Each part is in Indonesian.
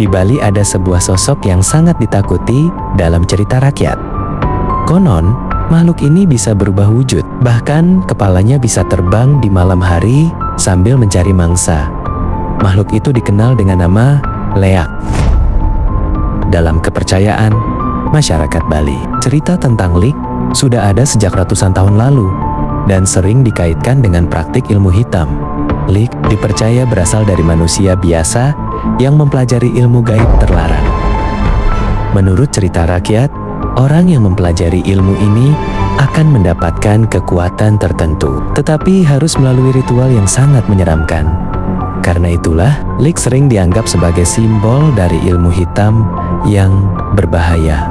Di Bali ada sebuah sosok yang sangat ditakuti dalam cerita rakyat. Konon, makhluk ini bisa berubah wujud, bahkan kepalanya bisa terbang di malam hari sambil mencari mangsa. Makhluk itu dikenal dengan nama Leak. Dalam kepercayaan masyarakat Bali, cerita tentang Lik sudah ada sejak ratusan tahun lalu dan sering dikaitkan dengan praktik ilmu hitam. Lik dipercaya berasal dari manusia biasa yang mempelajari ilmu gaib terlarang. Menurut cerita rakyat, orang yang mempelajari ilmu ini akan mendapatkan kekuatan tertentu, tetapi harus melalui ritual yang sangat menyeramkan. Karena itulah, Lik sering dianggap sebagai simbol dari ilmu hitam yang berbahaya.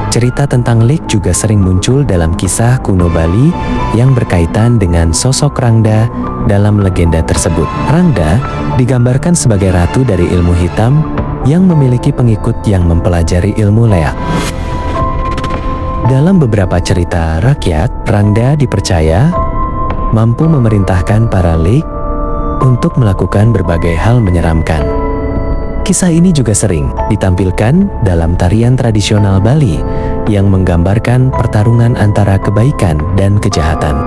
Cerita tentang Lik juga sering muncul dalam kisah kuno Bali yang berkaitan dengan sosok Rangda dalam legenda tersebut. Rangda digambarkan sebagai ratu dari ilmu hitam yang memiliki pengikut yang mempelajari ilmu Leak. Dalam beberapa cerita rakyat, Rangda dipercaya mampu memerintahkan para Lik untuk melakukan berbagai hal menyeramkan. Kisah ini juga sering ditampilkan dalam tarian tradisional Bali yang menggambarkan pertarungan antara kebaikan dan kejahatan.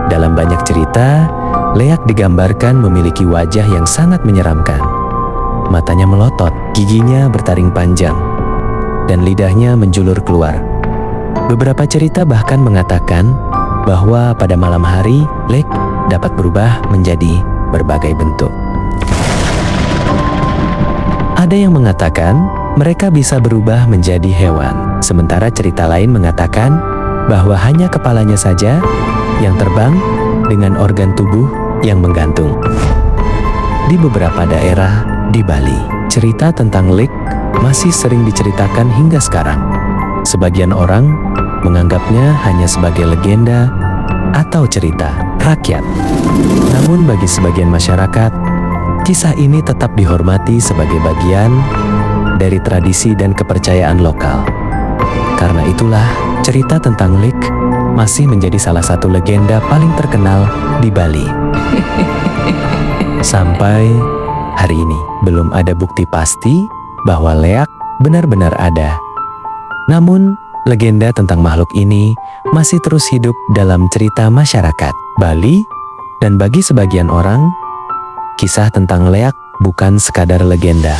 Dalam banyak cerita, Leak digambarkan memiliki wajah yang sangat menyeramkan. Matanya melotot, giginya bertaring panjang, dan lidahnya menjulur keluar. Beberapa cerita bahkan mengatakan bahwa pada malam hari, Leak dapat berubah menjadi berbagai bentuk. Ada yang mengatakan mereka bisa berubah menjadi hewan, sementara cerita lain mengatakan bahwa hanya kepalanya saja yang terbang dengan organ tubuh yang menggantung. Di beberapa daerah di Bali, cerita tentang Lik masih sering diceritakan hingga sekarang. Sebagian orang menganggapnya hanya sebagai legenda atau cerita rakyat. Namun bagi sebagian masyarakat, kisah ini tetap dihormati sebagai bagian dari tradisi dan kepercayaan lokal. Karena itulah, cerita tentang Lik masih menjadi salah satu legenda paling terkenal di Bali. Sampai hari ini, belum ada bukti pasti bahwa Leak benar-benar ada. Namun, legenda tentang makhluk ini masih terus hidup dalam cerita masyarakat Bali, dan bagi sebagian orang, kisah tentang Leak bukan sekadar legenda.